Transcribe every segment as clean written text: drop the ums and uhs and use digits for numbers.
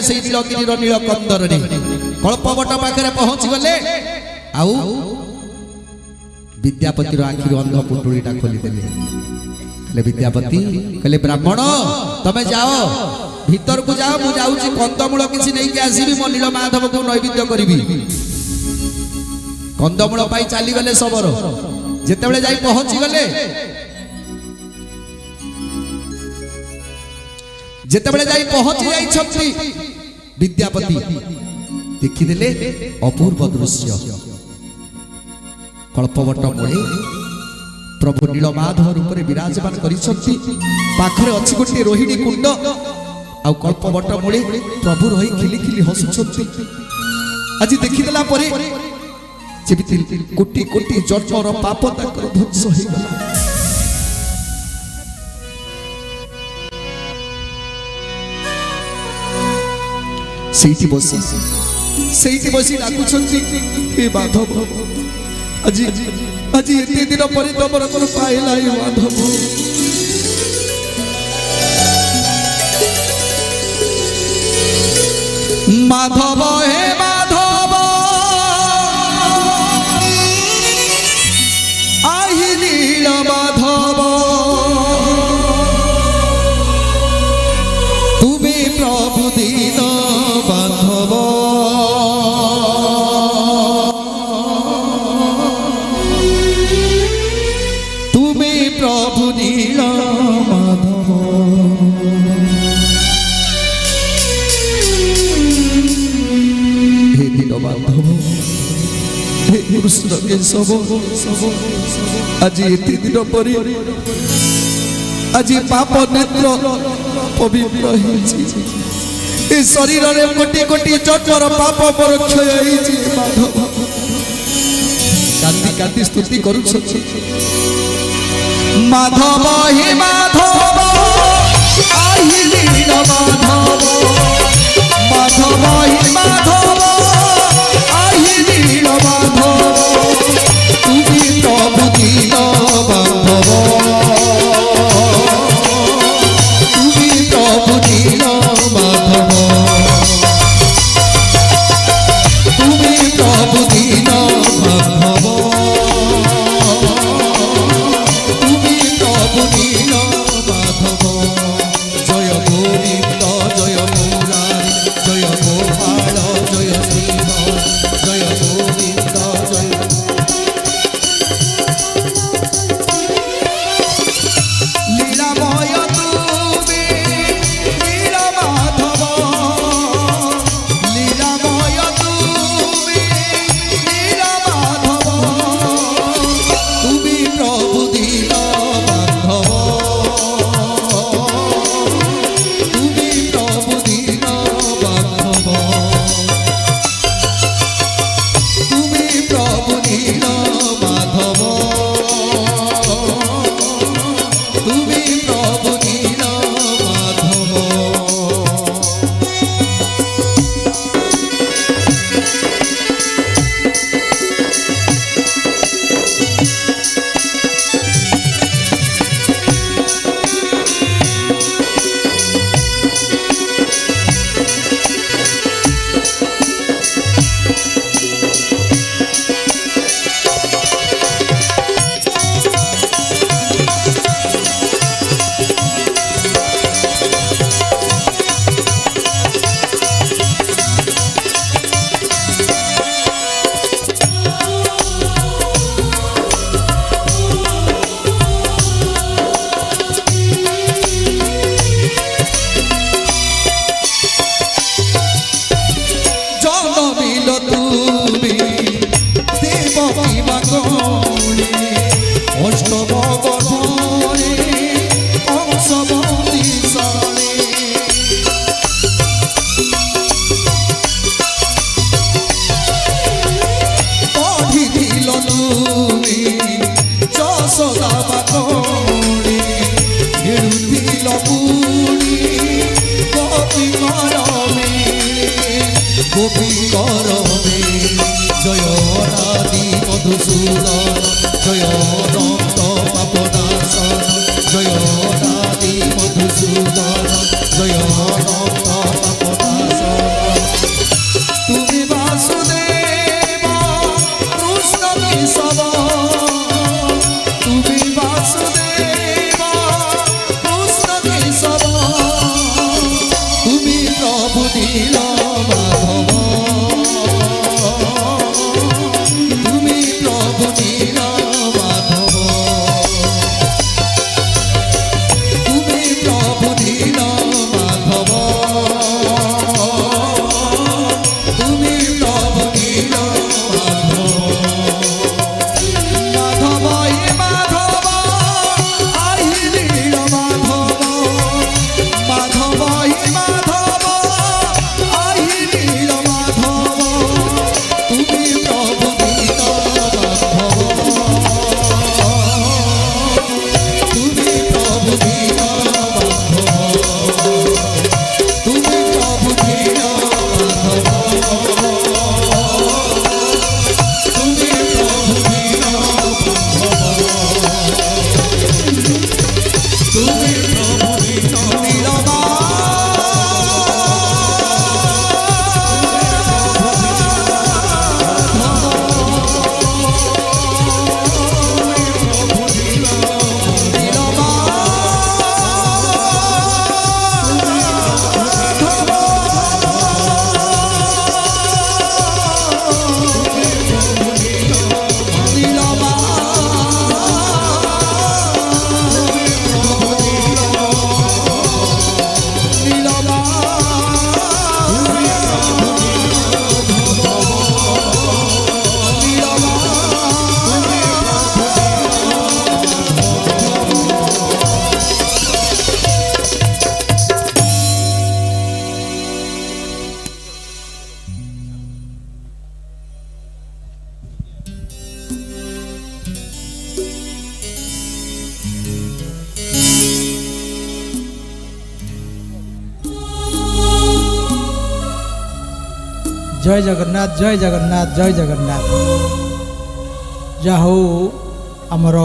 गले से नीलगिरी नीलकंदर रे कल्पवट पाखे पहुंची गले आउ विद्यापति आखिर अंध पुटुड़ीटा खोलीदेले कहले विद्यापति कहले ब्राह्मण तमे जाओ भीतर को जाओ मु जाऊँ कंदमूल किसी नहीं के आसबि मो नील माधव को नैवेद्य करी कंदमूल पाई चली गले सबरो जेतेबेले जाई पहुंची गले जेतेबेले जाई पहुंची जाई छपी विद्यापति देखिदेले अपूर्व दृश्य कल्पवट मूले प्रभु नीलमाधव रूप में विराजमान करिसथि पाखरे अछि गोटे रोहिणी कुंड आ कल्पवट मूले प्रभु रही खिली खिली हसुछथि आज देखिदेला परे जेमिति कोटि कोटि जन्मर पाप ताकर ध्वंस हो गला सेठी बसी डाकुछथि हे माधव আজি আজি এতে দিন পরে তোমার কোন পাইলাই মাধব মাধব হে মাধব আহি নীল মাধব তুমি প্রভু দীন বান্ধব प्रभु नील माधव हे नील माधव हे कृष्ण केशव आज एते दिन परे आज पाप नेत्र पवित्र हे शरीर रे कोटि कोटि जन्मर पाप पर क्षय होइछि माधव कांदी कांदी स्तुति करूछछि माधव हे माधव आहि नील माधव माधव हे माधव आहि नील माधव तुम्ही प्रभु दीन बांधव तुम्ही प्रभु दीन माधव तुम्ही प्रभु दीन माधव जय जय जगन्नाथ जय जगन्नाथ जय जगन्नाथ। जा हो आमर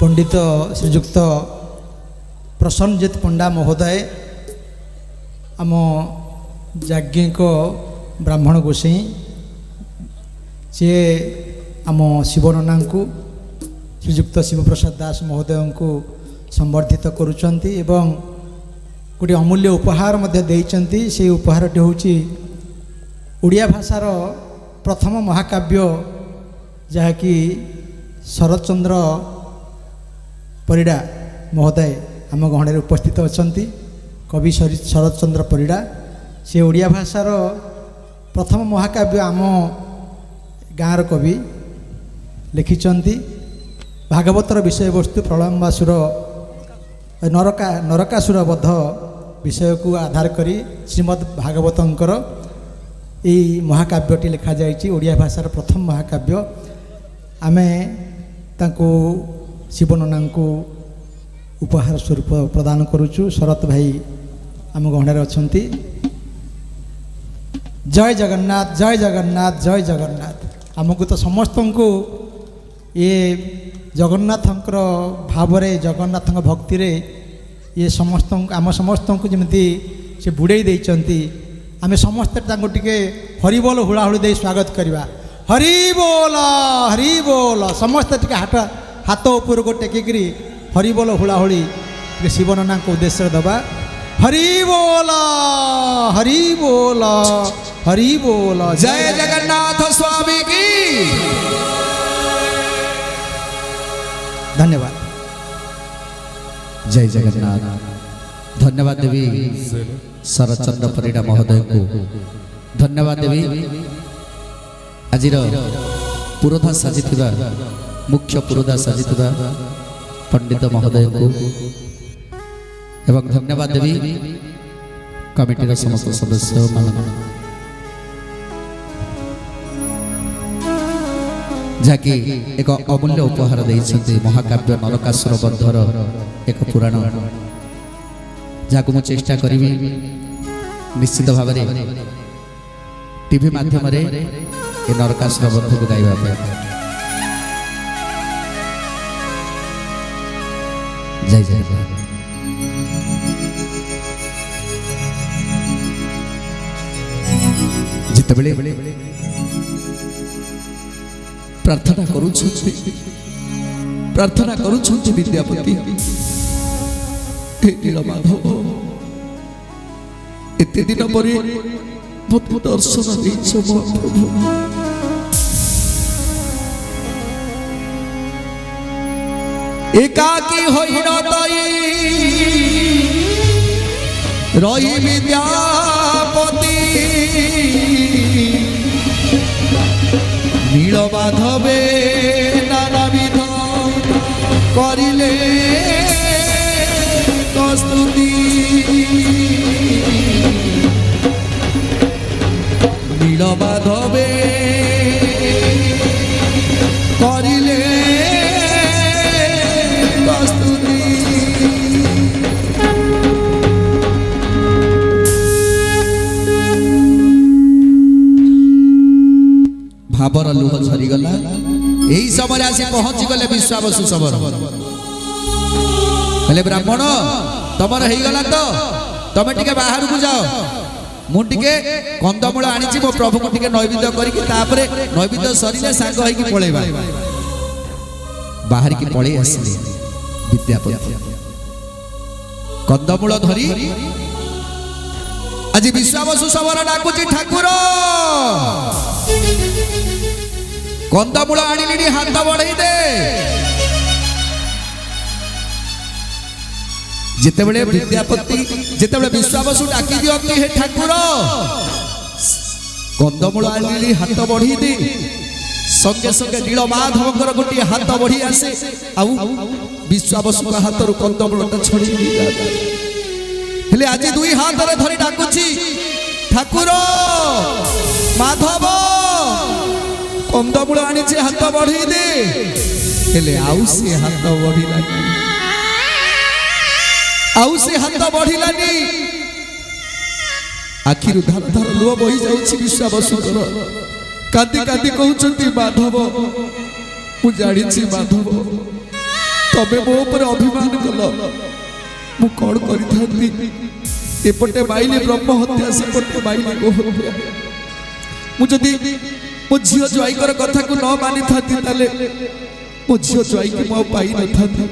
पंडित श्रीजुक्त प्रसन्नजित पंडा महोदय आम याज्ञिक ब्राह्मण गोसाई सी आम शिवनना को श्रीजुक्त शिवप्रसाद दास महोदय को संबर्धित करुँच एवं गोटे अमूल्य उपहार देइचंती। से उपहारटी हूँ ओडिया भाषार प्रथम महाकाव्य जहाँकि शरतचंद्र परिड़ा महोदय आम गहणे उपस्थित अच्छा कवि शरतचंद्र परिड़ा से ओडिया भाषार प्रथम महाकाव्य आम गाँवर कवि लिखिंट। भागवतर विषय वस्तु प्रलम्बासुर नरकासुर वध विषय को आधार करी श्रीमद् भागवतंकर यही महाकाव्यटी लिखा जाइए। ओडिया भाषार प्रथम महाकाव्य आमे तांको शिवनना को उपहार स्वरूप प्रदान करुचु। शरत भाई आम गहणे अच्छा। जय जगन्नाथ जय जगन्नाथ जय जगन्नाथ। आमको तो समस्त को ये जगन्नाथंकर भाव जगन्नाथ भक्ति रे ये समस्त आम समस्त को जमी से बुड़े देइचंती। आमे समस्ते टे हरिबोल हुड़ाहुड़ी दे स्वागत करवा। हरिबोल समस्ते टे हाथ ऊपर को टेकिकी हरिबोल हुड़ाहुड़ी शिवनना को उद्देश्य दबा। हरिबोल हरिबोल हरिबोल। जय जगन्नाथ स्वामी की धन्यवाद। जय जगन्नाथ। धन्यवाद देवी शरतचंद्र परिड़ा महोदय को धन्यवाद देवी। आज पुरोधा साजी मुख्य पुरोधा साजी पंडित महोदय को एवं धन्यवाद देवी कमिटीर समस्त सदस्य मान जहाँकि एक अमूल्य उपहार देइछन्ति महाकाव्य नरकासुर वधर एक पुराण जहाँ को चेष्टा करी निश्चित भाव टीवी माध्यम नरकासुर वध को गाइबा। जय जय जितेबले प्रार्थना करुछन्ति विद्यापति नीलमाधव एते दिन पर मत दर्शन देइछ प्रभु। एकाकी होइन तई रही विद्यापति नीलमाधवे नानाविध करिले स्तुति। नीलमाधवे करिले स्तुति। भावर लुह झरीगला। यही समय आसी पहुंची गले विश्वावसु सबर कहले ब्राह्मण तमर हो गला तो तमें टिके बाहर को जाओ मुझे कंदमूल आनी मो प्रभु को टिके नैवेद्य करके नैवेद्य सरिले सांग होइकी पळेबा। बाहर की पळे आसिले विद्यापति कंदमूल धरी आज विश्वावसु सबर डाकुची ठाकुर कंदमूल आनिली हाथ बढ़ई दे। जितेबले विद्यापति जितेबले विश्वावसु डाकी दियंती हे ठाकुर कंदमूल आनिली हाथ बढ़ी दे संगे संगे नीलमाधवकर गोटे हाथ बढ़ी आसे आउ विश्वावसु हाथ रु कंदमूलटा छड़ी हेले आज दुई हाथ रे धरी डाकुची ठाकुर माधव कंदमूल आनी हाथ बढ़ी दे हेले आउ से हाथ बढ़िलानी आखिरु धार धार लुह बही जाउछि विश्वावसुकर कांदी कांदी कहउछंती माधव मु जानिछि माधव तबे मो ऊपर अभिमान कल मु कौन करिथांती एपटे माइले ब्रह्म हत्या सेपटे माइले गो हत्या मु जदी मो झियो ज्वाईकर कथा को न मानि थाती ताले मो झियो ज्वाई के मो पाई न थाती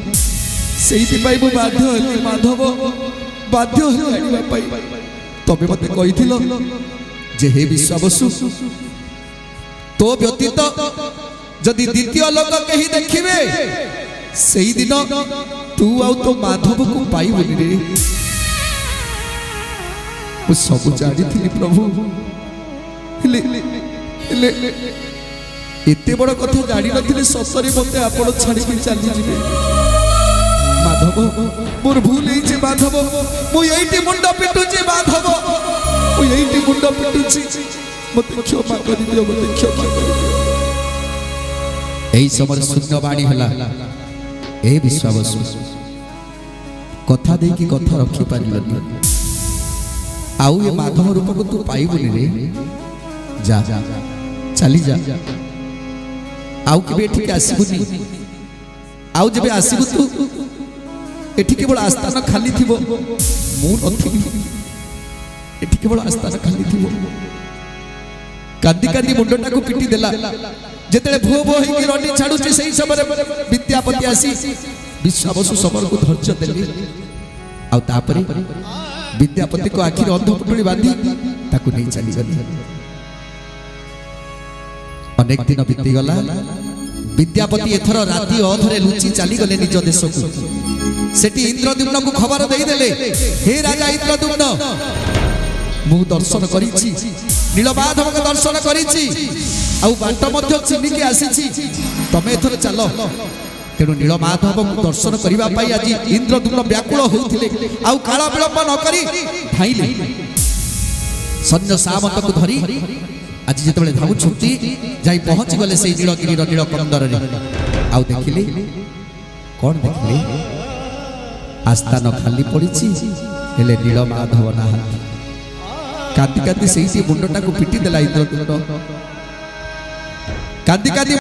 सेहिति पाई मु बाध्य हली माधव बाध्य हली आनिबा पाई तबे मते कहिथिलो जे हे विश्वावसु तो व्यतीत जदि द्वितीय लोक कहीं देखिबे सेही दिन तू आउ तो माधव को पाइबुनी रे मु सब जानिथिली प्रभु ले एते बड़ कथा जानि नथिले ससरे मते आपण छाड़ी के चली जिवे माधव मोर भूल ही जे माधव मु एइटी मुंड पिटुची माधव मु एइटी मुंड पिटुची मते क्षमा करि दियो मते क्षमा करि दियो एई समर शून्य बाणी हला ए विश्वावसु कथा दे की कथा रखि पारिलनी आउ ए माधव रूप को तू पाइबुनी रे जा चली जा आउ के बेठी के आसीबुनी आउ जबे आसीबु तू एठी केवल आस्थान खाली थिबो मु नथिबि एठी केवल आस्थान खाली थिबो कांदी कांदी मुंडटा को पिटी देला जेतेले भो भो हेकी रडी छाडुची सेही समय विद्यापति आसी विश्वावसु समर को धैर्य देली आ तापरे विद्यापति को आखिर अंधपुटुली बांधी ताकू नहीं चली गली अनेक दिन बीती गला विद्यापति एथर राति अधरे लुचि चली गले निज देश को सेठी इंद्रद्युम्न को खबर देई देले हे राजा इंद्रद्युम्न मु दर्शन करिछि नीलमाधव को दर्शन करिछि आउ बाट मध्य चिन्ह के आसीछि तमे एथर चलो तेणु नीलमाधव को दर्शन करबा पाई आज इंद्रद्युम्न व्याकुल होइथिले आउ काला विलंब न करी धाइले सैन्य सामंत को धरी आज जेतबेले धाउ छुट्टी जाई पहुंची गले से नीलगिरी नील कंदर रे आउ देखिले कोन देखिले आस्थान खाली पड़िछि हेले नीलमाधव ना कांदी कांदी सेही मुंडटा को पिटी देला इंद्रद्युम्न कांदी कांदी